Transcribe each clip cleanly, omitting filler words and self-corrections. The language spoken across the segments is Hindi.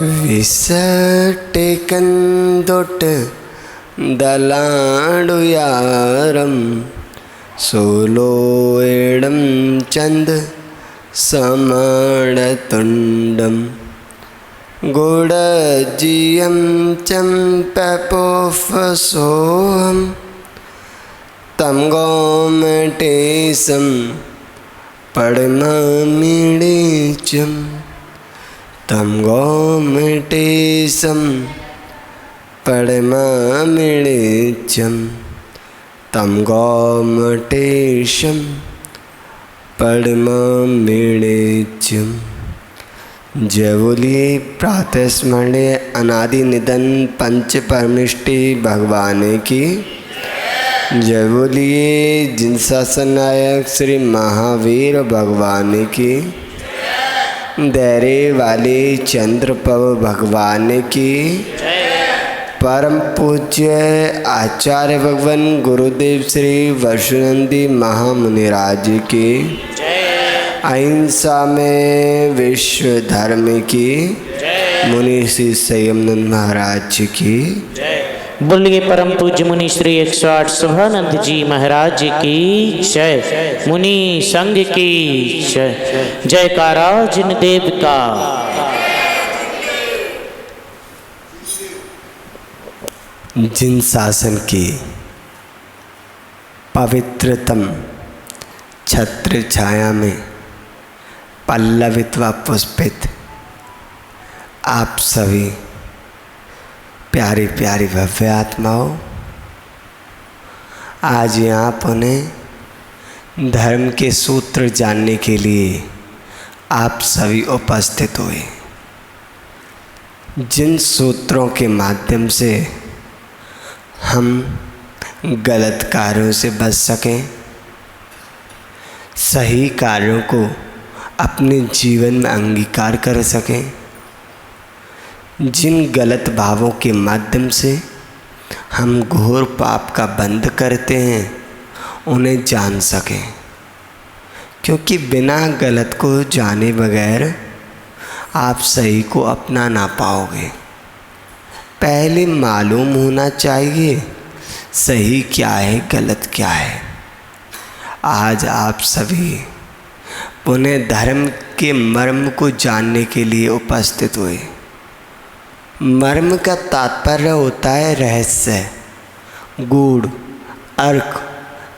विसटेकंदोट दलाडुयारम सोलोएडम चंद समाड़तुंडम गुड़जियम चंपपोफसोहम तम गोमटेशम पड़मामिड़ीचम तम गोमटेशम पड़मामिड़ीचम तम गोमटेशम पड़मामिड़ीचम। जय बोलिए प्रातः स्मरणीय अनादि निधन पंच परमिष्टि भगवान की। जय बोलिए जिन शासन नायक श्री महावीर भगवान की। धैर्य वाले चंद्रप्रभ भगवान की। परम पूज्य आचार्य भगवान गुरुदेव श्री वैष्णोनंदी महामुनिराज की। अहिंसा में विश्व धर्म की। मुनि श्री संयमनंद महाराज की। बोलिए परम पूज्य मुनि श्री 108 शुभानंद जी महाराज की जय। मुनि संघ की जय। जयकारा जिन देव का। जिन शासन की पवित्रतम छत्र छाया में पल्लवित व पुष्पित आप सभी प्यारी प्यारी भव्य आत्माओं, आज यहाँ पुनः धर्म के सूत्र जानने के लिए आप सभी उपस्थित हुए। जिन सूत्रों के माध्यम से हम गलत कार्यों से बच सकें, सही कार्यों को अपने जीवन में अंगीकार कर सकें, जिन गलत भावों के माध्यम से हम घोर पाप का बंध करते हैं उन्हें जान सकें, क्योंकि बिना गलत को जाने बगैर आप सही को अपना ना पाओगे। पहले मालूम होना चाहिए सही क्या है गलत क्या है। आज आप सभी पुनः धर्म के मर्म को जानने के लिए उपस्थित हुए। मर्म का तात्पर्य होता है रहस्य, गूढ़, अर्क,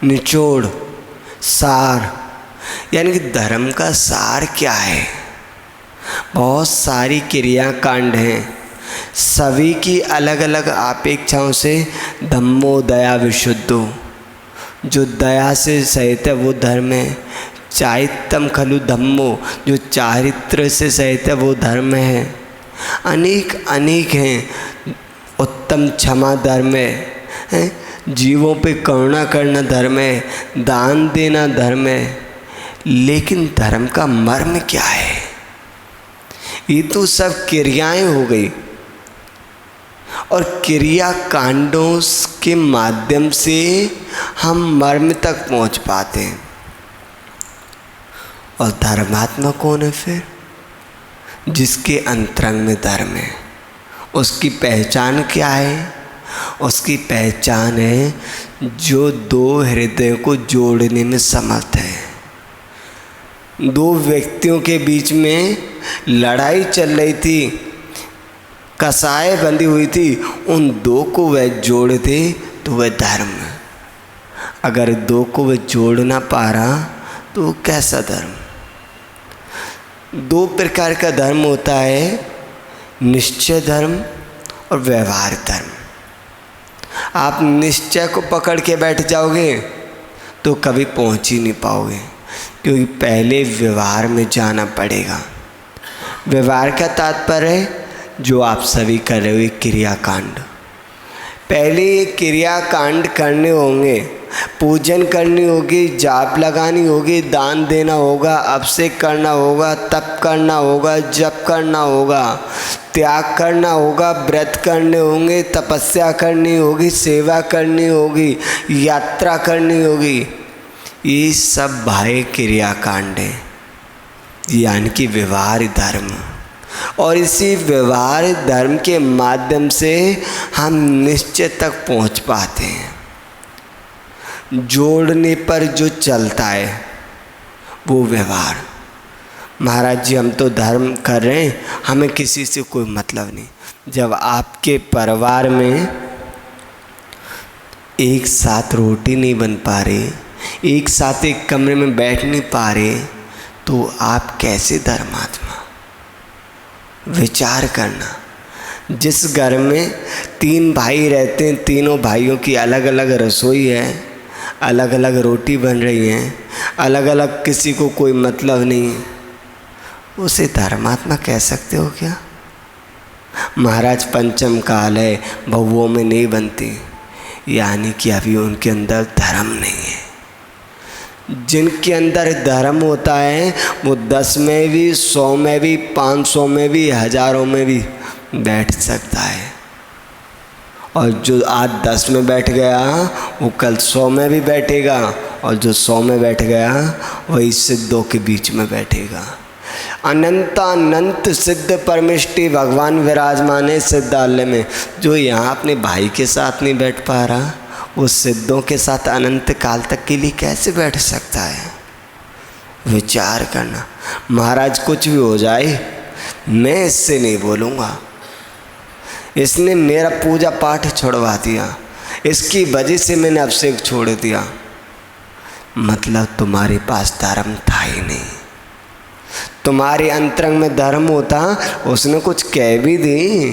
निचोड़, सार, यानी कि धर्म का सार क्या है। बहुत सारी क्रियाकांड हैं, सभी की अलग अलग अपेक्षाओं से धम्मो दया विशुद्धो, जो दया से सहित है वो धर्म है। चारित्रम खलु धम्मो, जो चारित्र से सहित है वो धर्म है। अनेक अनेक हैं। उत्तम क्षमा धर्म है, जीवों पे करुणा करना धर्म है, दान देना धर्म है। लेकिन धर्म का मर्म क्या है? ये तो सब क्रियाएं हो गई, और क्रिया कांडों के माध्यम से हम मर्म तक पहुंच पाते हैं। और धर्मात्मा कौन है फिर? जिसके अंतरंग में धर्म है। उसकी पहचान क्या है? उसकी पहचान है जो दो हृदयों को जोड़ने में समर्थ है। दो व्यक्तियों के बीच में लड़ाई चल रही थी, कसाई बंधी हुई थी, उन दो को वह जोड़ दे तो वह धर्म। अगर दो को वह जोड़ ना पा रहा तो वो कैसा धर्म? दो प्रकार का धर्म होता है, निश्चय धर्म और व्यवहार धर्म। आप निश्चय को पकड़ के बैठ जाओगे तो कभी पहुंच ही नहीं पाओगे, क्योंकि पहले व्यवहार में जाना पड़ेगा। व्यवहार का तात्पर्य है जो आप सभी कर रहे हो क्रियाकांड। पहले ये क्रियाकांड करने होंगे, पूजन करनी होगी, जाप लगानी होगी, दान देना होगा, अभिषेक करना होगा, तप करना होगा, जप करना होगा, त्याग करना होगा, व्रत करने होंगे, तपस्या करनी होगी, सेवा करनी होगी, यात्रा करनी होगी। ये सब बाह्य क्रियाकांड है, यानी कि व्यवहार धर्म। और इसी व्यवहार धर्म के माध्यम से हम निश्चय तक पहुंच पाते हैं। जोड़ने पर जो चलता है वो व्यवहार। महाराज जी हम तो धर्म कर रहे हैं, हमें किसी से कोई मतलब नहीं। जब आपके परिवार में एक साथ रोटी नहीं बन पा रही, एक साथ एक कमरे में बैठ नहीं पा रहे, तो आप कैसे धर्मात्मा? विचार करना। जिस घर में 3 भाई रहते हैं, तीनों भाइयों की अलग अलग रसोई है, अलग अलग रोटी बन रही है, अलग अलग, किसी को कोई मतलब नहीं, उसे धर्मात्मा कह सकते हो क्या? महाराज पंचम काल है, बहुओं में नहीं बनती, यानी कि अभी उनके अंदर धर्म नहीं है। जिनके अंदर धर्म होता है वो 10 में भी, 100 में भी, 500 में भी, हजारों में भी बैठ सकता है। और जो आज 10 में बैठ गया वो कल 100 में भी बैठेगा, और जो 100 में बैठ गया वही सिद्धों के बीच में बैठेगा। अनंतानंत सिद्ध परमिष्टि भगवान विराजमान है सिद्धालय में। जो यहाँ अपने भाई के साथ नहीं बैठ पा रहा, वो सिद्धों के साथ अनंत काल तक के लिए कैसे बैठ सकता है? विचार करना। महाराज कुछ भी हो जाए, मैं इससे नहीं बोलूँगा, इसने मेरा पूजा पाठ छोड़वा दिया, इसकी वजह से मैंने अभिषेक छोड़ दिया। मतलब तुम्हारे पास धर्म था ही नहीं। तुम्हारे अंतरंग में धर्म होता, उसने कुछ कह भी दी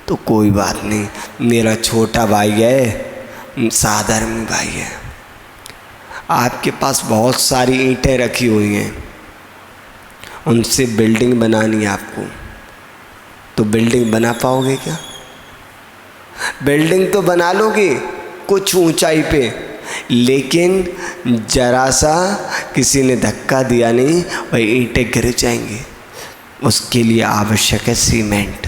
तो कोई बात नहीं, मेरा छोटा भाई है, साधर्मी भाई है। आपके पास बहुत सारी ईंटें रखी हुई हैं, उनसे बिल्डिंग बनानी है आपको, तो बिल्डिंग बना पाओगे क्या? बिल्डिंग तो बना लोगे कुछ ऊंचाई पे, लेकिन जरा सा किसी ने धक्का दिया नहीं, वही ईंटें गिर जाएंगी। उसके लिए आवश्यक है सीमेंट।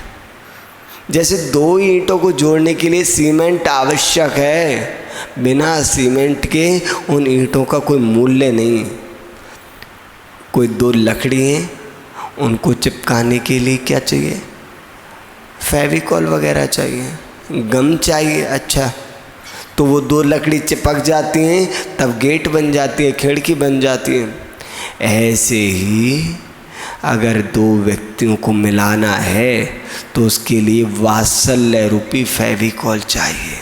जैसे 2 ईंटों को जोड़ने के लिए सीमेंट आवश्यक है, बिना सीमेंट के उन ईंटों का कोई मूल्य नहीं। कोई 2 लकड़ी हैं, उनको चिपकाने के लिए क्या चाहिए? फेविकॉल वगैरह चाहिए, गम चाहिए। अच्छा, तो वो 2 लकड़ी चिपक जाती हैं, तब गेट बन जाती है, खिड़की बन जाती है। ऐसे ही अगर 2 व्यक्तियों को मिलाना है तो उसके लिए वात्सल्य रूपी फेविकॉल चाहिए,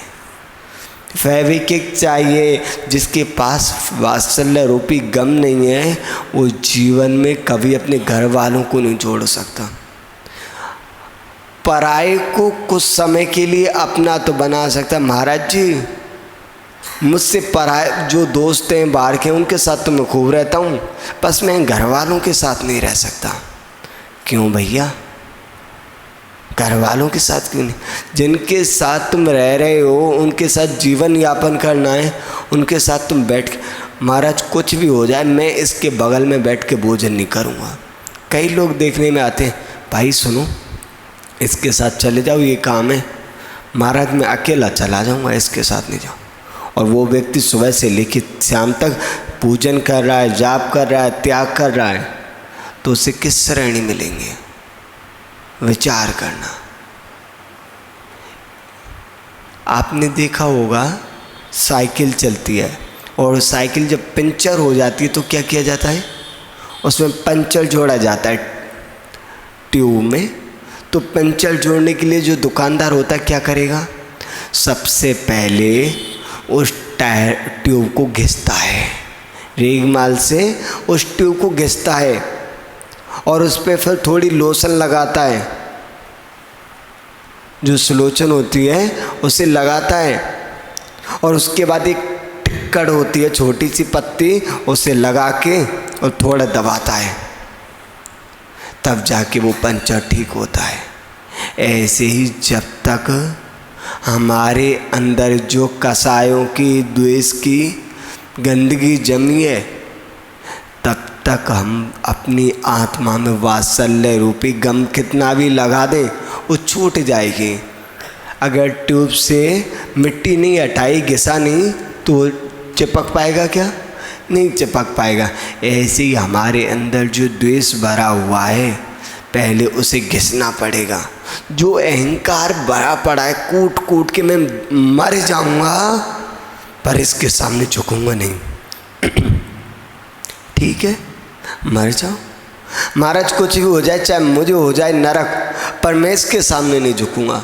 फेविक्विक चाहिए। जिसके पास वात्सल्य रूपी गम नहीं है, वो जीवन में कभी अपने घर वालों को नहीं जोड़ सकता। पराये को कुछ समय के लिए अपना तो बना सकता। महाराज जी मुझसे पराये जो दोस्त हैं बाहर के, उनके साथ तो मैं खूब रहता हूँ, बस मैं घर वालों के साथ नहीं रह सकता। क्यों भैया? घर वालों के साथ क्यों नहीं? जिनके साथ तुम रह रहे हो, उनके साथ जीवन यापन करना है, उनके साथ तुम बैठ के। महाराज कुछ भी हो जाए, मैं इसके बगल में बैठ के भोजन नहीं करूँगा। कई लोग देखने में आते हैं, भाई सुनो इसके साथ चले जाओ, ये काम है। महाराज मैं अकेला चला जाऊँगा, इसके साथ नहीं जाऊँ। और वो व्यक्ति सुबह से लेकर शाम तक पूजन कर रहा है, जाप कर रहा है, त्याग कर रहा है, तो उसे किस श्रेणी मिलेंगे? विचार करना। आपने देखा होगा साइकिल चलती है, और साइकिल जब पंचर हो जाती है तो क्या किया जाता है? उसमें पंचर जोड़ा जाता है ट्यूब में। तो पंचर जोड़ने के लिए जो दुकानदार होता है क्या करेगा? सबसे पहले उस टायर ट्यूब को घिसता है, रेगमाल से उस ट्यूब को घिसता है, और उस पर फिर थोड़ी लोशन लगाता है, जो सुलोचन होती है उसे लगाता है, और उसके बाद एक टिक्कड़ होती है छोटी सी पत्ती, उसे लगा के और थोड़ा दबाता है, तब जाके वो पंचर ठीक होता है। ऐसे ही जब तक हमारे अंदर जो कसायों की, द्वेष की गंदगी जमी है, तब तक हम अपनी आत्मा में वात्सल्य रूपी गम कितना भी लगा दें वो छूट जाएगी। अगर ट्यूब से मिट्टी नहीं हटाई, घिसा नहीं, तो चिपक पाएगा क्या? नहीं चिपक पाएगा। ऐसे ही हमारे अंदर जो द्वेष भरा हुआ है, पहले उसे घिसना पड़ेगा। जो अहंकार भरा पड़ा है, कूट कूट के मैं मर जाऊंगा पर इसके सामने झुकूंगा नहीं। ठीक है, मर जाओ महाराज, कुछ भी हो जाए, चाहे मुझे हो जाए नरक, पर मैं इसके सामने नहीं झुकूंगा।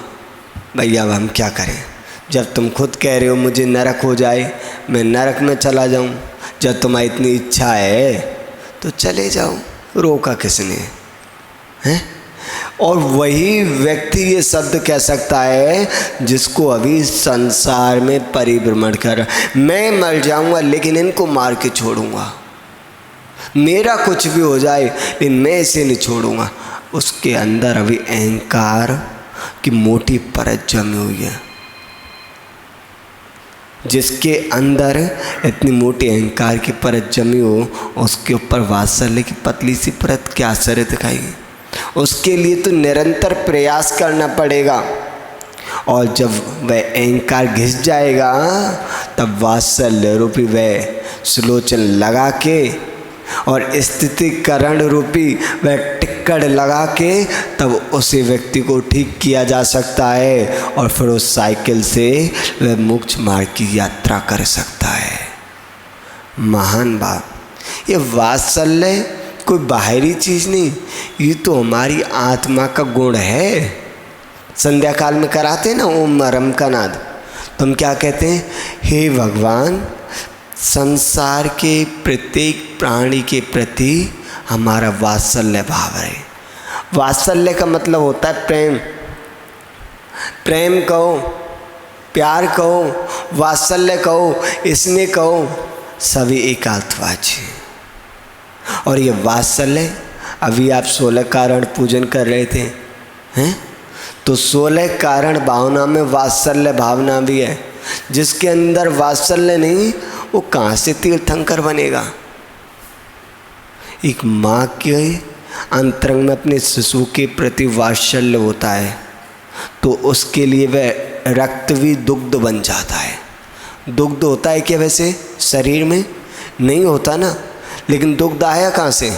भैया अब हम क्या करें? जब तुम खुद कह रहे हो मुझे नरक हो जाए, मैं नरक में चला जाऊं, जब तुम्हारी इतनी इच्छा है तो चले जाओ, रोका किसने है? और वही व्यक्ति ये शब्द कह सकता है जिसको अभी संसार में परिभ्रमण कर, मैं मर जाऊंगा लेकिन इनको मार के छोड़ूंगा, मेरा कुछ भी हो जाए लेकिन मैं इसे नहीं छोड़ूंगा। उसके अंदर अभी अहंकार की मोटी परत जमी हुई है। जिसके अंदर इतनी मोटी अहंकार की परत जमी हो, उसके ऊपर वात्सल्य की पतली सी परत क्या असर दिखाएगी? उसके लिए तो निरंतर प्रयास करना पड़ेगा। और जब वह अहंकार घिस जाएगा तब वात्सल्य रूपी वह सुलोचन लगा के और स्थितिकरण रूपी वह टिक्कड़ लगा के तब उसी व्यक्ति को ठीक किया जा सकता है और फिर उस साइकिल से वह मोक्ष मार्ग की यात्रा कर सकता है। महान बात, ये वात्सल्य कोई बाहरी चीज़ नहीं, ये तो हमारी आत्मा का गुण है। संध्या काल में कराते ना ओम रम का नाद, तो हम क्या कहते हैं? हे भगवान, संसार के प्रत्येक प्राणी के प्रति हमारा वात्सल्य भाव है। वात्सल्य का मतलब होता है प्रेम। प्रेम कहो, प्यार कहो, वात्सल्य कहो, स्नेह कहो, सभी एकार्थवाची। और ये वात्सल्य, अभी आप 16 कारण पूजन कर रहे थे हैं, तो 16 कारण भावना में वात्सल्य भावना भी है। जिसके अंदर वात्सल्य नहीं, वो कहाँ से तीर्थंकर बनेगा? एक माँ के अंतरंग में अपने शिशु के प्रति वात्सल्य होता है तो उसके लिए वह रक्त भी दुग्ध बन जाता है। दुग्ध होता है क्या वैसे शरीर में? नहीं होता ना, लेकिन दुग्ध आया कहाँ से?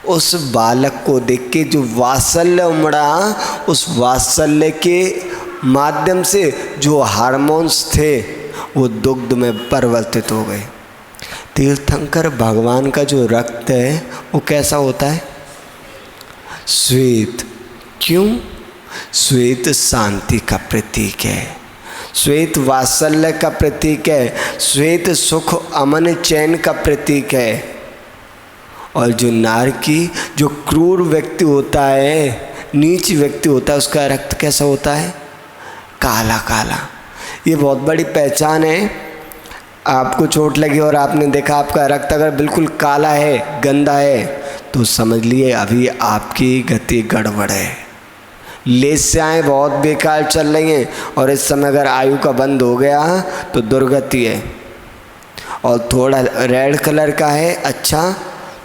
उस बालक को देख के जो वात्सल्य उमड़ा, उस वात्सल्य के माध्यम से जो हार्मोन्स थे वो दुग्ध में परिवर्तित हो गए। तीर्थंकर भगवान का जो रक्त है वो कैसा होता है? श्वेत। क्यों? श्वेत शांति का प्रतीक है, श्वेत वात्सल्य का प्रतीक है, श्वेत सुख अमन चैन का प्रतीक है। और जो नारकी, जो क्रूर व्यक्ति होता है, नीच व्यक्ति होता है, उसका रक्त कैसा होता है? काला काला। ये बहुत बड़ी पहचान है। आपको चोट लगी और आपने देखा आपका रक्त अगर बिल्कुल काला है, गंदा है, तो समझ लिए अभी आपकी गति गड़बड़ है। लेस्याएँ बहुत बेकार चल रही हैं और इस समय अगर आयु का बंद हो गया तो दुर्गति है। और थोड़ा रेड कलर का है अच्छा,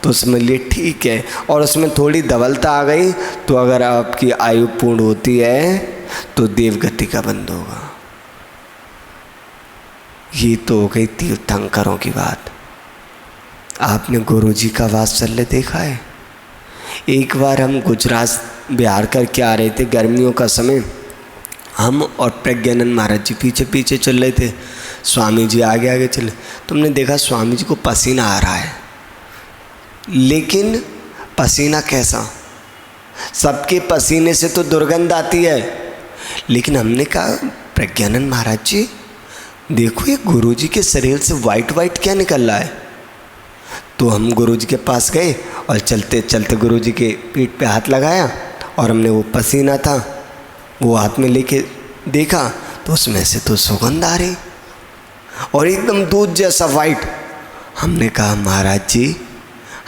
तो उसमें लिए ठीक है, और उसमें थोड़ी धवलता आ गई तो अगर आपकी आयु पूर्ण होती है तो देवगति का बंद होगा। ये तो हो गई तीर्थंकरों की बात। आपने गुरुजी का वात्सल्य देखा है? एक बार हम गुजरात बिहार करके आ रहे थे, गर्मियों का समय, हम और प्रज्ञानंद महाराज जी पीछे पीछे चल रहे थे, स्वामी जी आगे आगे चले। तुमने देखा स्वामी जी को पसीना आ रहा है, लेकिन पसीना कैसा? सबके पसीने से तो दुर्गंध आती है, लेकिन हमने कहा प्रज्ञानंद महाराज जी देखो ये गुरुजी के शरीर से वाइट वाइट क्या निकल रहा है। तो हम गुरुजी के पास गए और चलते चलते गुरुजी के पीठ पे हाथ लगाया और हमने वो पसीना था वो हाथ में लेके देखा तो उसमें से तो सुगंध आ रही और एकदम दूध जैसा वाइट। हमने कहा महाराज जी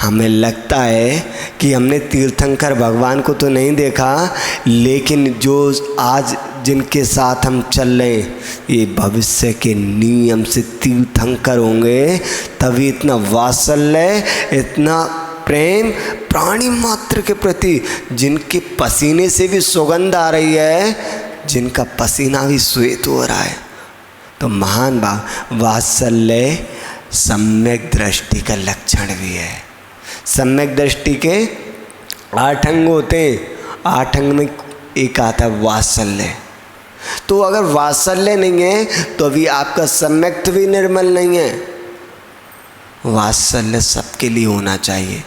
हमें लगता है कि हमने तीर्थंकर भगवान को तो नहीं देखा, लेकिन जो आज जिनके साथ हम चल रहे हैं ये भविष्य के नियम से तीर्थंकर होंगे। तभी इतना वात्सल्य, इतना प्रेम प्राणी मात्र के प्रति, जिनके पसीने से भी सुगंध आ रही है, जिनका पसीना भी श्वेत हो रहा है। तो महान वात्सल्य सम्यक दृष्टि का लक्षण भी है। सम्यक दृष्टि के 8 अंग होते हैं, 8 अंग में एक आता है वात्सल्य। तो अगर वात्सल्य नहीं है तो अभी आपका सम्यक्त भी निर्मल नहीं है। वात्सल्य सबके लिए होना चाहिए।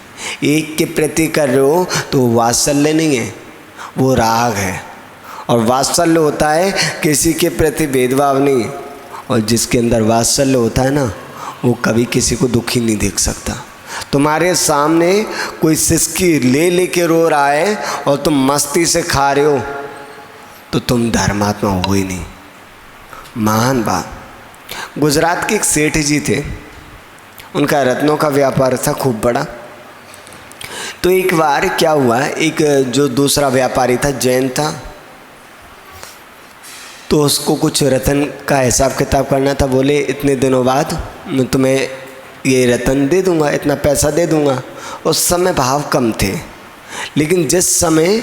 एक के प्रति कर रहे हो तो वात्सल्य नहीं है, वो राग है। और वात्सल्य होता है किसी के प्रति भेदभाव नहीं। और जिसके अंदर वात्सल्य होता है ना, वो कभी किसी को दुखी नहीं देख सकता। तुम्हारे सामने कोई सिसकी लेके रो रहा है और तुम मस्ती से खा रहे हो तो तुम धर्मात्मा हो ही नहीं। महान बात। गुजरात के एक सेठ जी थे, उनका रत्नों का व्यापार था खूब बड़ा। तो एक बार क्या हुआ, एक जो दूसरा व्यापारी था जैन था, तो उसको कुछ रतन का हिसाब किताब करना था। बोले इतने दिनों बाद मैं तुम्हें ये रतन दे दूंगा, इतना पैसा दे दूंगा। उस समय भाव कम थे, लेकिन जिस समय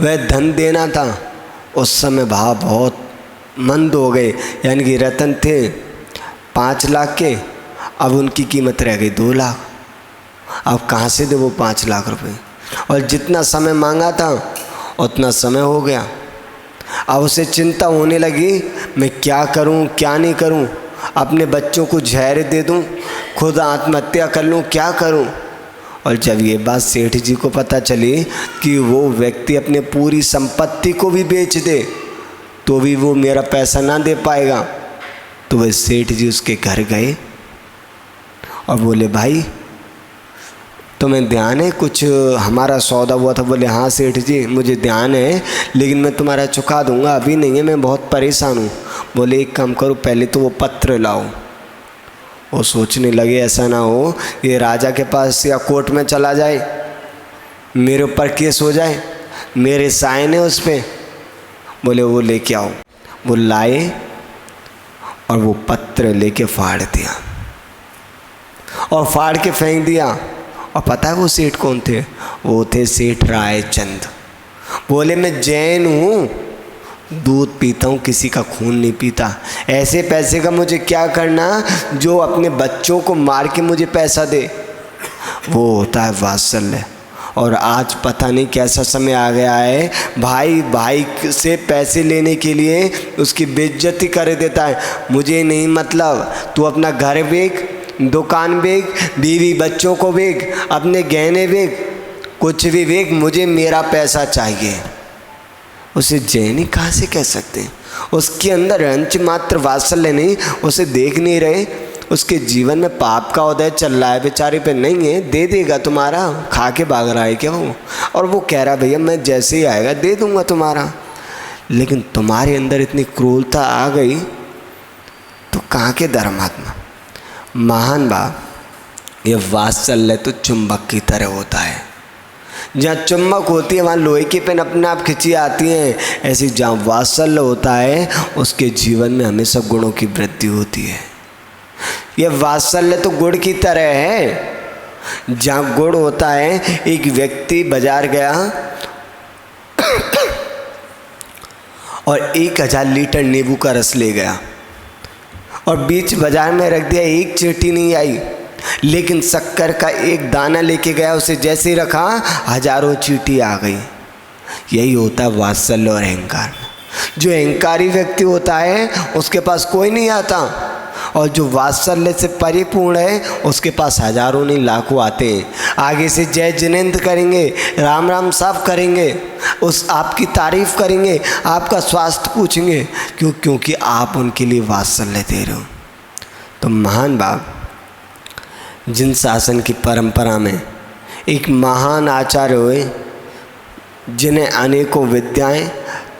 वह धन देना था उस समय भाव बहुत मंद हो गए। यानी कि रतन थे 5 लाख के, अब उनकी कीमत रह गई 2 लाख। अब कहाँ से दे वो 5 लाख रुपए? और जितना समय मांगा था उतना समय हो गया। अब उसे चिंता होने लगी, मैं क्या करूं क्या नहीं करूं, अपने बच्चों को जहर दे दूं, खुद आत्महत्या कर लूं, क्या करूं। और जब ये बात सेठ जी को पता चली कि वो व्यक्ति अपने पूरी संपत्ति को भी बेच दे तो भी वो मेरा पैसा ना दे पाएगा, तो वह सेठ जी उसके घर गए और बोले भाई तुम्हें ध्यान है कुछ हमारा सौदा हुआ था? बोले हाँ सेठ जी मुझे ध्यान है, लेकिन मैं तुम्हारा चुका दूंगा, अभी नहीं है, मैं बहुत परेशान हूँ। बोले एक काम करो, पहले तो वो पत्र लाओ। वो सोचने लगे ऐसा ना हो ये राजा के पास या कोर्ट में चला जाए, मेरे ऊपर केस हो जाए, मेरे साइन है उस पर। बोले वो लेके आओ। वो लाए और वो पत्र लेके फाड़ दिया और फाड़ के फेंक दिया। और पता है वो सेठ कौन थे? वो थे सेठ रायचंद। बोले मैं जैन हूँ, दूध पीता हूँ, किसी का खून नहीं पीता, ऐसे पैसे का मुझे क्या करना जो अपने बच्चों को मार के मुझे पैसा दे। वो होता है वात्सल्य। और आज पता नहीं कैसा समय आ गया है, भाई भाई से पैसे लेने के लिए उसकी बेइज्जती कर देता है। मुझे नहीं मतलब, तू अपना घर बेच, दुकान बेच, बीवी बच्चों को बेच, अपने गहने बेच, कुछ भी बेच, मुझे मेरा पैसा चाहिए। उसे जैनी कहाँ से कह सकते हैं? उसके अंदर अंश मात्र वात्सल्य नहीं, उसे देख नहीं रहे। उसके जीवन में पाप का उदय चल रहा है, बेचारे पे नहीं है, दे देगा तुम्हारा, खा के भाग रहा है क्या वो? और वो कह रहा भैया मैं जैसे ही आएगा दे दूंगा तुम्हारा। लेकिन तुम्हारे अंदर इतनी क्रूरता आ गई तो कहाँ के धर्मात्मा? महान बाप, ये वात्सल्य तो चुंबक की तरह होता है। जहाँ चुंबक होती है वहाँ लोहे की पेन अपने आप खिंची आती हैं। ऐसी जहाँ वात्सल्य होता है उसके जीवन में हमेशा गुणों की वृद्धि होती है। ये वात्सल्य तो गुड़ की तरह है। जहाँ गुड़ होता है, एक व्यक्ति बाजार गया और 1000 लीटर नींबू का रस ले गया और बीच बाजार में रख दिया, एक चींटी नहीं आई। लेकिन शक्कर का एक दाना लेके गया, उसे जैसे ही रखा हजारों चींटी आ गई। यही होता है वात्सल्य और अहंकार। जो अहंकारी व्यक्ति होता है उसके पास कोई नहीं आता, और जो वात्सल्य से परिपूर्ण है उसके पास हजारों नहीं लाखों आते हैं। आगे से जय जिनेंद्र करेंगे, राम राम साफ करेंगे, उस आपकी तारीफ करेंगे, आपका स्वास्थ्य पूछेंगे, क्योंकि आप उनके लिए वात्सल्य दे रहे हो। तो महान बाप, जिन शासन की परंपरा में एक महान आचार्य हुए जिन्हें अनेकों विद्याएं,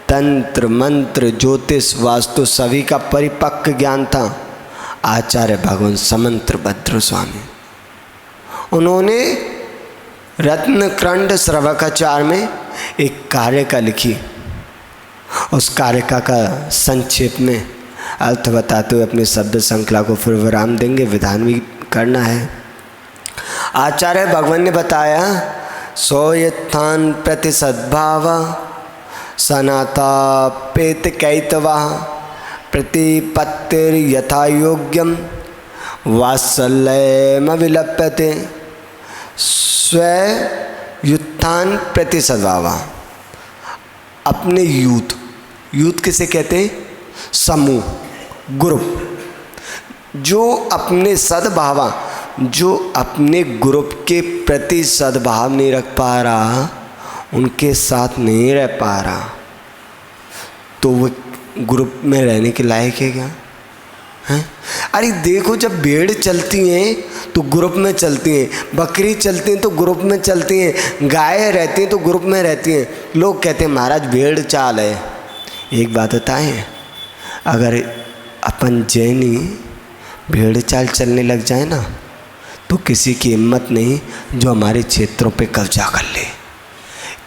तंत्र मंत्र ज्योतिष वास्तु सभी का परिपक्व ज्ञान था, आचार्य भगवान समंत्र भद्र स्वामी। उन्होंने रत्नक्रंड श्रवकाचार में एक कारिका लिखी। उस कारिका का संक्षेप में अर्थ बताते हुए अपने शब्द श्रृंखला को फिर विराम देंगे, विधान भी करना है। आचार्य भगवान ने बताया, सोयत्थान प्रति सद्भाव सनाता पेत कैतवा प्रतिपत्तिर यथा योग्यम वात्सल्यम विलप्यते स्व युत्थान प्रति सद्भावा। अपने यूथ किसे कहते हैं? समूह, ग्रुप। जो अपने सद्भावा, जो अपने ग्रुप के प्रति सद्भाव नहीं रख पा रहा, उनके साथ नहीं रह पा रहा, तो वो ग्रुप में रहने के लायक है क्या? हैं? अरे देखो, जब भेड़ चलती हैं तो ग्रुप में चलती हैं, बकरी चलती हैं तो ग्रुप में चलती हैं, गाय रहती हैं तो ग्रुप में रहती हैं। लोग कहते हैं महाराज भेड़ चाल है। एक बात बताएं, अगर अपन जैनी भेड़ चाल चलने लग जाए ना, तो किसी की हिम्मत नहीं जो हमारे क्षेत्रों पे कब्जा कर ले।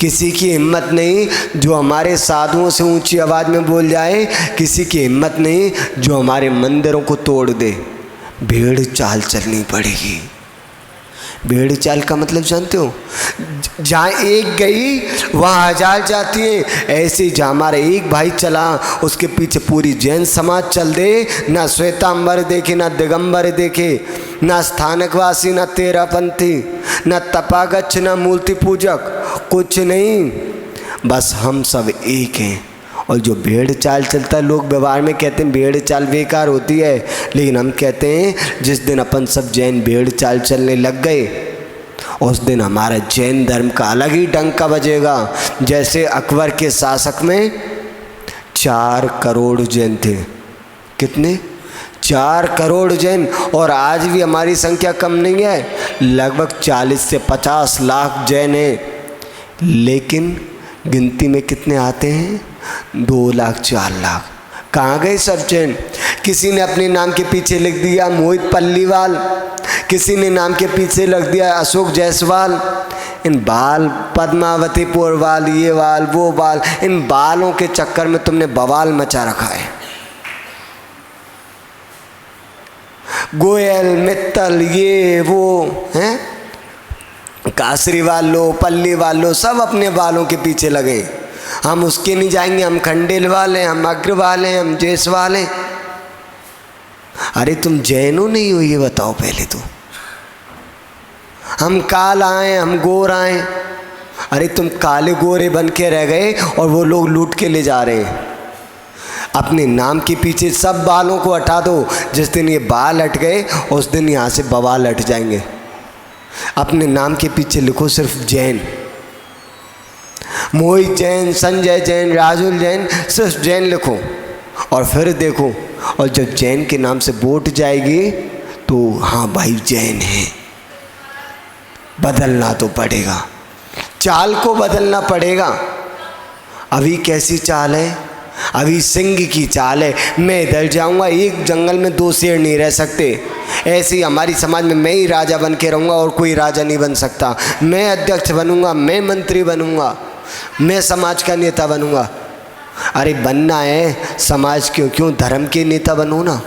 किसी की हिम्मत नहीं जो हमारे साधुओं से ऊंची आवाज़ में बोल जाए। किसी की हिम्मत नहीं जो हमारे मंदिरों को तोड़ दे। भेड़ चाल चलनी पड़ेगी। भेड़ चाल का मतलब जानते हो? जहाँ एक गई वहाँ हजार जाती हैं। ऐसे जहाँ हमारा एक भाई चला, उसके पीछे पूरी जैन समाज चल दे। ना श्वेतांबर देखे, ना दिगंबर देखे, ना स्थानकवासी, ना तेरापंथी, ना तपागच्छ, ना मूर्ति पूजक, कुछ नहीं। बस हम सब एक हैं। और जो भेड़ चाल चलता है, लोग व्यवहार में कहते हैं भेड़ चाल बेकार होती है, लेकिन हम कहते हैं जिस दिन अपन सब जैन भेड़ चाल चलने लग गए, उस दिन हमारा जैन धर्म का अलग ही डंका बजेगा। जैसे अकबर के शासक में 4 करोड़ जैन थे। कितने? 4 करोड़ जैन। और आज भी हमारी संख्या कम नहीं है, लगभग 40 से 50 लाख जैन हैं। लेकिन गिनती में कितने आते हैं? 2 लाख 4 लाख। कहाँ गए सब जैन? किसी ने अपने नाम के पीछे लिख दिया मोहित पल्लीवाल, किसी ने नाम के पीछे लिख दिया अशोक जायसवाल। इन बाल, पद्मावती पोरवाल, ये वाल वो वाल, इन बालों के चक्कर में तुमने बवाल मचा रखा है। गोयल, मित्तल, ये वो हैं, कासरी वालो, पल्ली वालो, सब अपने बालों के पीछे लगे। हम उसके नहीं जाएंगे, हम खंडेल वाले, हम अग्र वाले, हम जैस वाले। अरे तुम जैनो नहीं हो ये बताओ पहले तो। हम काल आए, हम गोर आए। अरे तुम काले गोरे बन के रह गए और वो लोग लूट के ले जा रहे हैं। अपने नाम के पीछे सब बालों को हटा दो। जिस दिन ये बाल हट गए उस दिन यहाँ से बवाल हट जाएंगे। अपने नाम के पीछे लिखो सिर्फ जैन, मोहित जैन, संजय जैन, राजुल जैन, सिर्फ जैन लिखो। और फिर देखो, और जब जैन के नाम से वोट जाएगी तो हाँ भाई जैन है। बदलना तो पड़ेगा, चाल को बदलना पड़ेगा। अभी कैसी चाल है? अभी सिंह की चाल है। मैं इधर जाऊंगा, एक जंगल में 2 शेर नहीं रह सकते। ऐसे ही हमारी समाज में मैं ही राजा बन के रहूँगा और कोई राजा नहीं बन सकता। मैं अध्यक्ष बनूंगा, मैं मंत्री बनूंगा, मैं समाज का नेता बनूंगा। अरे बनना है समाज क्यों धर्म के नेता बनो ना।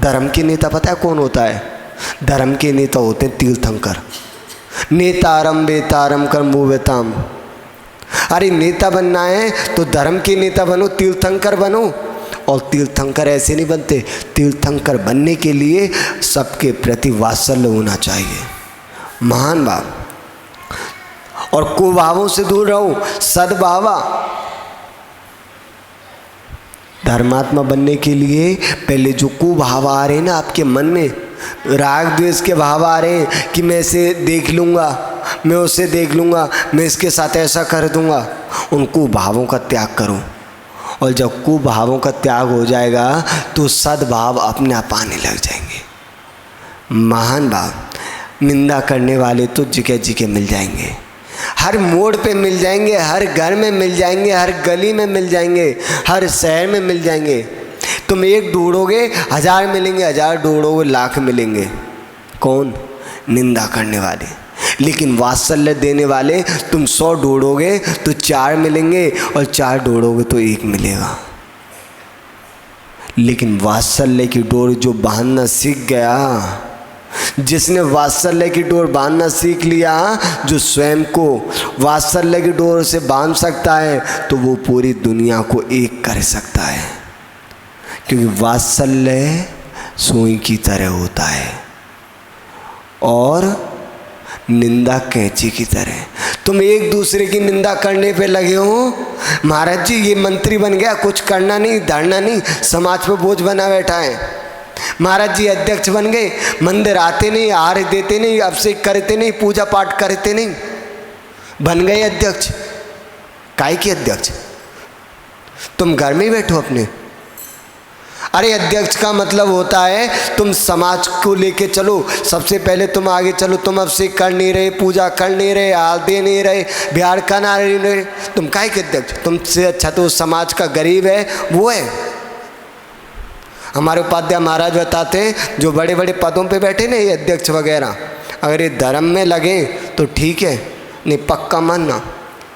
धर्म के नेता पता है कौन होता है? धर्म के नेता होते हैं तीर्थंकर। नेतारम बेतारम कर्मोवेताम। अरे नेता बनना है तो धर्म के नेता बनो, तीर्थंकर बनो। और तीर्थंकर ऐसे नहीं बनते। तीर्थंकर बनने के लिए सबके प्रति वात्सल्य होना चाहिए, महान भाव। और कुभावों से दूर रहो, सद्भावा। धर्मात्मा बनने के लिए पहले जो कुभाव आ रहे हैं ना आपके मन में, राग द्वेष के भाव आ रहे हैं कि मैं इसे देख लूँगा, मैं उसे देख लूँगा, मैं इसके साथ ऐसा कर दूँगा, उन कुभावों का त्याग करो। और जब कुभावों का त्याग हो जाएगा तो सद्भाव अपने आप आने लग जाएंगे। महान भाव। निंदा करने वाले तो जगह जगह मिल जाएंगे, हर मोड़ पे मिल जाएंगे, हर घर में मिल जाएंगे, हर गली में मिल जाएंगे, हर शहर में मिल जाएंगे। तुम एक ढूंढोगे 1000 मिलेंगे, 1000 ढूंढोगे लाख मिलेंगे। कौन? निंदा करने वाले। लेकिन वात्सल्य देने वाले तुम 100 ढूंढोगे तो 4 मिलेंगे, और 4 ढूंढोगे तो 1 मिलेगा। लेकिन वात्सल्य की डोर जो बांधना सीख गया, जिसने वात्सल्य की डोर बांधना सीख लिया, जो स्वयं को वात्सल्य की डोर से बांध सकता है, तो वो पूरी दुनिया को एक कर सकता है। क्योंकि वात्सल्य सुई की तरह होता है और निंदा कैंची की तरह। तुम एक दूसरे की निंदा करने पे लगे हो। महाराज जी ये मंत्री बन गया, कुछ करना नहीं, धरना नहीं, समाज पे बोझ बना बैठा है। महाराज जी अध्यक्ष बन गए, मंदिर आते नहीं, आहार देते नहीं, अभिषेक करते नहीं, पूजा पाठ करते नहीं, बन गए अध्यक्ष। काय के अध्यक्ष? तुम घर में बैठो अपने। अरे अध्यक्ष का मतलब होता है तुम समाज को लेके चलो, सबसे पहले तुम आगे चलो। तुम अभिषेक कर नहीं रहे, पूजा कर नहीं रहे, हाल दे नहीं रहे, बिहार का ना रहे, तुम काय के अध्यक्ष? तुमसे अच्छा तो समाज का गरीब है वो है। हमारे उपाध्याय महाराज बताते हैं जो बड़े बड़े पदों पे बैठे ना, ये अध्यक्ष वगैरह, अगर ये धर्म में लगे तो ठीक है, नहीं पक्का मानना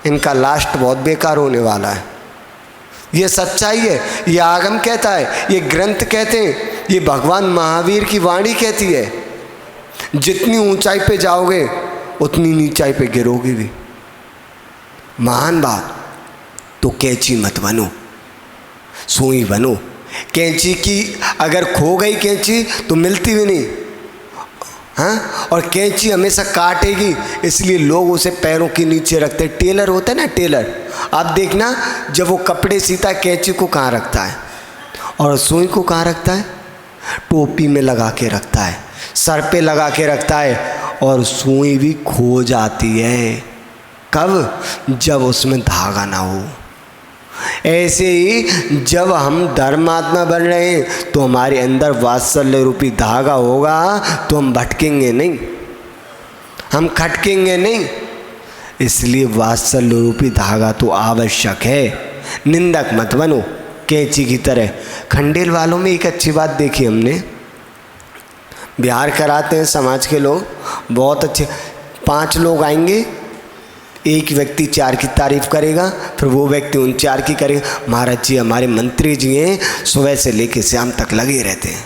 इनका लास्ट बहुत बेकार होने वाला है। ये सच्चाई है, ये आगम कहता है, ये ग्रंथ कहते हैं, ये भगवान महावीर की वाणी कहती है। जितनी ऊंचाई पे जाओगे उतनी नीचाई पे गिरोगे भी। महान बात तो कैंची मत बनो, सुई बनो। कैंची की अगर खो गई कैंची तो मिलती भी नहीं, हाँ, और कैंची हमेशा काटेगी, इसलिए लोग उसे पैरों के नीचे रखते। टेलर होता है ना, टेलर, आप देखना जब वो कपड़े सीता है कैंची को कहाँ रखता है और सुई को कहाँ रखता है? टोपी में लगा के रखता है, सर पे लगा के रखता है, और सुई भी खो जाती है। कब? जब उसमें धागा ना हो। ऐसे ही जब हम धर्मात्मा बन रहे हैं तो हमारे अंदर वात्सल्य रूपी धागा होगा तो हम भटकेंगे नहीं, हम खटकेंगे नहीं। इसलिए वात्सल्य रूपी धागा तो आवश्यक है। निंदक मत बनो कैंची की तरह। खंडेल वालों में एक अच्छी बात देखी हमने, बिहार कराते हैं समाज के लोग बहुत अच्छे। 5 लोग आएंगे, एक व्यक्ति 4 की तारीफ करेगा, फिर वो व्यक्ति उन 4 की करेगा। महाराज जी हमारे मंत्री जी हैं, सुबह से लेकर शाम तक लगे रहते हैं।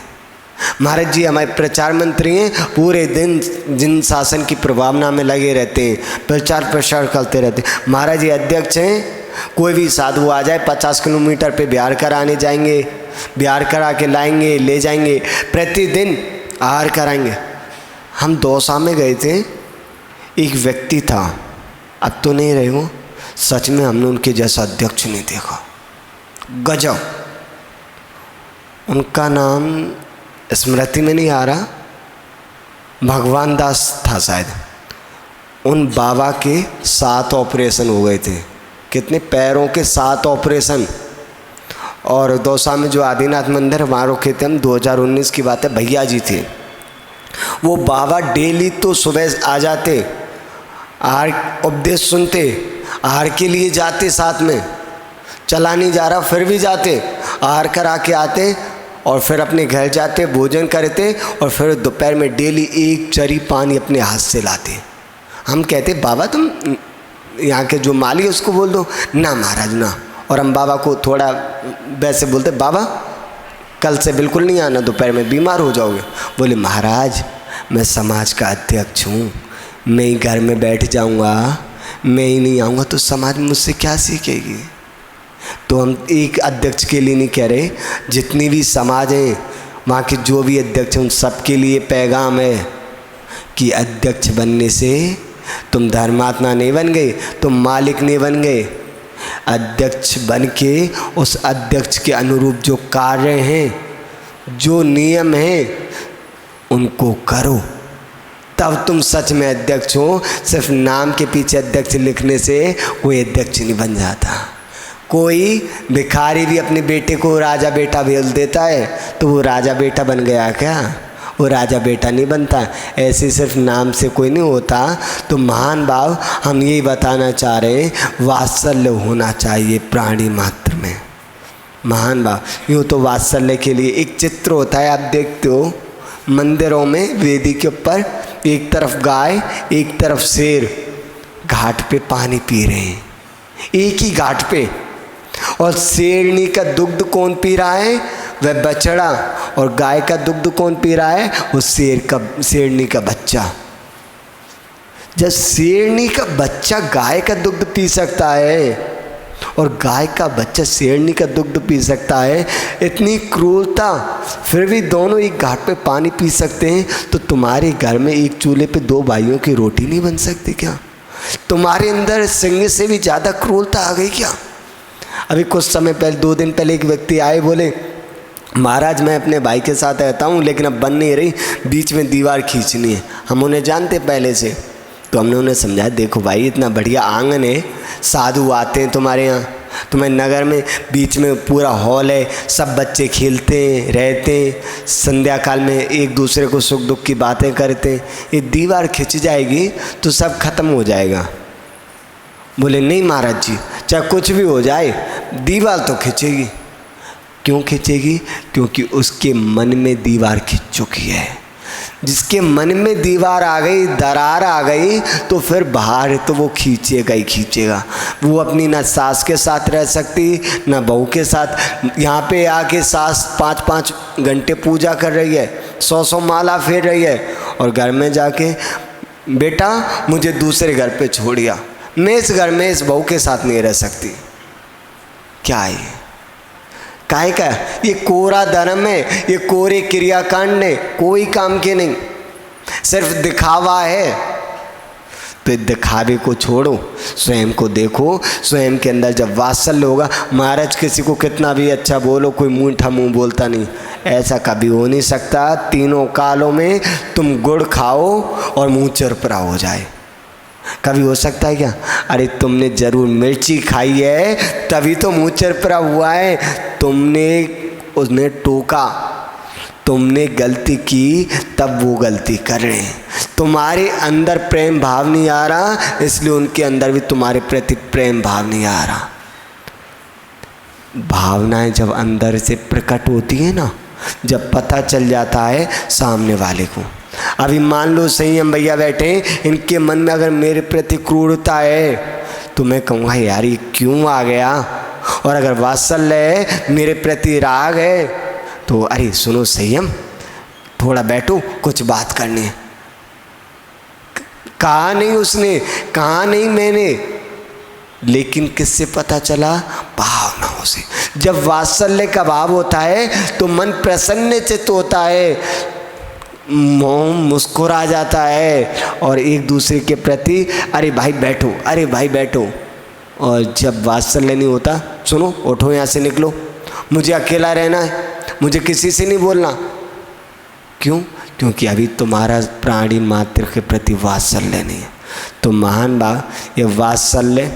महाराज जी हमारे प्रचार मंत्री हैं, पूरे दिन जिन शासन की प्रभावना में लगे रहते हैं, प्रचार प्रसार करते रहते हैं। महाराज जी अध्यक्ष हैं, कोई भी साधु आ जाए 50 किलोमीटर पे बिहार कराने जाएंगे, बिहार करा के लाएंगे, ले जाएंगे, प्रतिदिन आहार कराएंगे। हम दौसा में गए थे, एक व्यक्ति था, अब तो नहीं रहे वो, सच में हमने उनके जैसा अध्यक्ष नहीं देखा। गजब। उनका नाम स्मृति में नहीं आ रहा, भगवान दास था शायद। उन बाबा के 7 ऑपरेशन हो गए थे। कितने? पैरों के 7 ऑपरेशन। और दौसा में जो आदिनाथ मंदिर वहाँ रुके थे हम, 2019 की बात है, भैया जी थे वो। बाबा डेली तो सुबह आ जाते, आहार उपदेश सुनते, आहार के लिए जाते, साथ में चला नहीं जा रहा फिर भी जाते, आहार करा के आते और फिर अपने घर जाते, भोजन करते, और फिर दोपहर में डेली 1 चरी पानी अपने हाथ से लाते। हम कहते बाबा तुम यहाँ के जो माली उसको बोल दो ना महाराज ना, और हम बाबा को थोड़ा वैसे बोलते, बाबा कल से बिल्कुल नहीं आना, दोपहर में बीमार हो जाओगे। बोले महाराज मैं समाज का अध्यक्ष हूँ, मैं ही घर में बैठ जाऊंगा, मैं ही नहीं आऊँगा तो समाज मुझसे क्या सीखेगी। तो हम एक अध्यक्ष के लिए नहीं कह रहे, जितनी भी समाज हैं वहाँ के जो भी अध्यक्ष हैं उन सबके लिए पैगाम है कि अध्यक्ष बनने से तुम धर्मात्मा नहीं बन गए, तुम मालिक नहीं बन गए। अध्यक्ष बन के उस अध्यक्ष के अनुरूप जो कार्य हैं, जो नियम हैं, उनको करो, तब तुम सच में अध्यक्ष हो। सिर्फ नाम के पीछे अध्यक्ष लिखने से कोई अध्यक्ष नहीं बन जाता। कोई भिखारी भी अपने बेटे को राजा बेटा भेज देता है तो वो राजा बेटा बन गया क्या? वो राजा बेटा नहीं बनता। ऐसे सिर्फ नाम से कोई नहीं होता। तो महान भाव हम यही बताना चाह रहे हैं, वात्सल्य होना चाहिए प्राणी मात्र में। महान भाव, यूँ तो वात्सल्य के लिए एक चित्र होता है, आप देखते हो मंदिरों में वेदी के ऊपर एक तरफ गाय एक तरफ शेर घाट पे पानी पी रहे हैं, एक ही घाट पे। और शेरनी का दुग्ध कौन पी रहा है? वह बछड़ा। और गाय का दुग्ध कौन पी रहा है? वो शेरनी का बच्चा। जब शेरनी का बच्चा गाय का दुग्ध पी सकता है और गाय का बच्चा शेरनी का दुग्ध पी सकता है, इतनी क्रूरता, फिर भी दोनों एक घाट पे पानी पी सकते हैं, तो तुम्हारे घर में एक चूल्हे पे 2 भाइयों की रोटी नहीं बन सकती क्या? तुम्हारे अंदर सिंह से भी ज़्यादा क्रूरता आ गई क्या? अभी कुछ समय पहले, 2 दिन पहले एक व्यक्ति आए, बोले महाराज मैं अपने भाई के साथ रहता हूँ लेकिन अब बन नहीं रही, बीच में दीवार खींचनी है। हम उन्हें जानते पहले से, तो हमने उन्हें समझाया देखो भाई इतना बढ़िया आंगन है, साधु आते हैं तुम्हारे यहाँ, तुम्हारे नगर में बीच में पूरा हॉल है, सब बच्चे खेलते हैं रहते हैं, संध्या काल में एक दूसरे को सुख दुख की बातें करते हैं, ये दीवार खिंच जाएगी तो सब खत्म हो जाएगा। बोले नहीं महाराज जी, चाहे कुछ भी हो जाए दीवार तो खिंचेगी। क्यों खिंचेगी? क्योंकि उसके मन में दीवार खिंच चुकी है। जिसके मन में दीवार आ गई, दरार आ गई, तो फिर बाहर तो वो खींचेगा ही खींचेगा। वो अपनी ना सास के साथ रह सकती, ना बहू के साथ। यहाँ पे आके सास 5-5 घंटे पूजा कर रही है, 100 माला फेर रही है, और घर में जाके बेटा मुझे दूसरे घर पे छोड़िया, मैं इस घर में इस बहू के साथ नहीं रह सकती। क्या है ये? काहे का? ये कोरा धर्म है, ये कोरे क्रियाकांड है, कोई काम के नहीं, सिर्फ दिखावा है। तो दिखावे को छोड़ो, स्वयं को देखो। स्वयं के अंदर जब वात्सल्य होगा, महाराज किसी को कितना भी अच्छा बोलो, कोई मीठा मुंह बोलता नहीं, ऐसा कभी हो नहीं सकता। तीनों कालों में तुम गुड़ खाओ और मुंह चुरपरा हो जाए, कभी हो सकता है क्या? अरे तुमने जरूर मिर्ची खाई है तभी तो मुँह चरपरा हुआ है। तुमने उसने टोका, तुमने गलती की, तब वो गलती कर रहे हैं। तुम्हारे अंदर प्रेम भाव नहीं आ रहा, इसलिए उनके अंदर भी तुम्हारे प्रति प्रेम भाव नहीं आ रहा। भावनाएं जब अंदर से प्रकट होती है ना, जब पता चल जाता है सामने वाले को। अभी मान लो संयम भैया बैठे, इनके मन में अगर मेरे प्रति क्रूरता है तो मैं कहूँगा यार ये क्यों आ गया, और अगर वात्सल्य है, मेरे प्रति राग है, तो अरे सुनो संयम, थोड़ा बैठो, कुछ बात करनी है। कहा नहीं उसने, कहा नहीं मैंने, लेकिन किससे पता चला? भावनाओं से। जब वात्सल्य का भाव होता है तो मन प्रसन्नचित्त होता है, मोह मुस्कुरा जाता है, और एक दूसरे के प्रति अरे भाई बैठो, अरे भाई बैठो। और जब वात्सल्य नहीं होता, सुनो उठो यहाँ से निकलो, मुझे अकेला रहना है, मुझे किसी से नहीं बोलना। क्यों? क्योंकि अभी तुम्हारा प्राणी मात्र के प्रति वात्सल्य नहीं है। तो महान भाव, ये वात्सल्य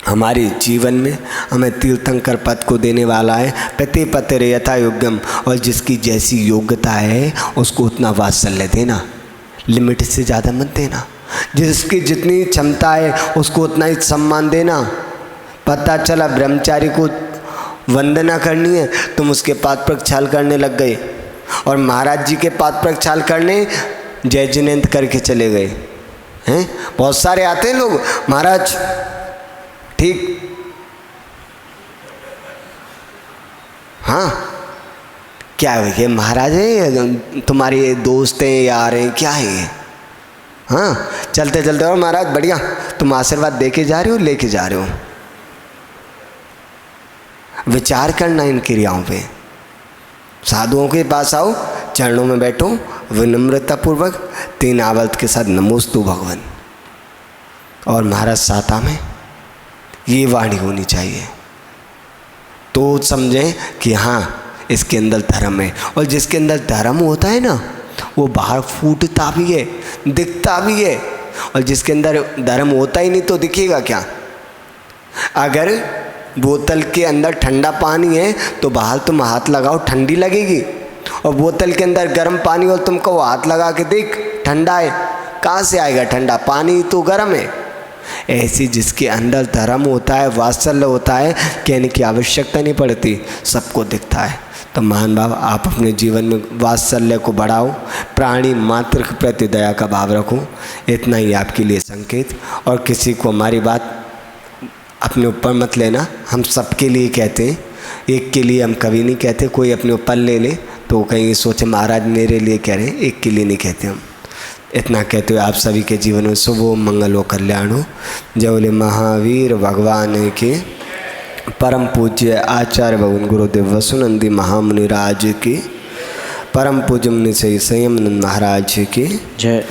हमारे जीवन में हमें तीर्थंकर पद को देने वाला है। प्रति पते रे यथा योग्यम, और जिसकी जैसी योग्यता है उसको उतना वात्सल्य देना, लिमिट से ज़्यादा मत देना। जिसकी जितनी क्षमता है उसको उतना ही सम्मान देना। पता चला ब्रह्मचारी को वंदना करनी है, तुम उसके पाद प्रक्षाल करने लग गए, और महाराज जी के पाद प्रक्षाल करने जय जिनेंद्र करके चले गए हैं। बहुत सारे आते हैं लोग, महाराज ठीक, हाँ क्या है ये महाराज है, तुम्हारे दोस्त हैं यार हैं, क्या है ये? हाँ चलते चलते, और महाराज बढ़िया, तुम आशीर्वाद दे के जा रहे हो, लेके जा रहे हो। विचार करना इन क्रियाओं पे। साधुओं के पास आओ, चरणों में बैठो, विनम्रता पूर्वक 3 आवर्त के साथ नमोस्तु भगवान, और महाराज साता में ये वाणी होनी चाहिए, तो समझें कि हाँ इसके अंदर धर्म है। और जिसके अंदर धर्म होता है ना, वो बाहर फूटता भी है, दिखता भी है। और जिसके अंदर धर्म होता ही नहीं तो दिखेगा क्या? अगर बोतल के अंदर ठंडा पानी है तो बाहर तुम हाथ लगाओ, ठंडी लगेगी, और बोतल के अंदर गर्म पानी और तुम कहो हाथ लगा के देख ठंडा है, कहाँ से आएगा ठंडा? पानी तो गर्म है। ऐसी जिसके अंदर धर्म होता है, वात्सल्य होता है, कहने की आवश्यकता नहीं पड़ती, सबको दिखता है। तो महान भाव, आप अपने जीवन में वात्सल्य को बढ़ाओ, प्राणी मात्र के प्रति दया का भाव रखो। इतना ही आपके लिए संकेत। और किसी को हमारी बात अपने ऊपर मत लेना, हम सबके लिए कहते हैं, एक के लिए हम कभी नहीं कहते। कोई अपने ऊपर ले ले तो कहीं सोचे महाराज मेरे लिए कह रहे हैं, एक के लिए नहीं कहते हम। इतना कहते हुए आप सभी के जीवन में शुभ हो, मंगल हो, कल्याण हो। जय बोले महावीर भगवान के। परम पूज्य आचार्य भगवान गुरुदेव वसुनंदी महामुनि राज की। परम पूज्य मुनि से संयमानंद महाराज की जय।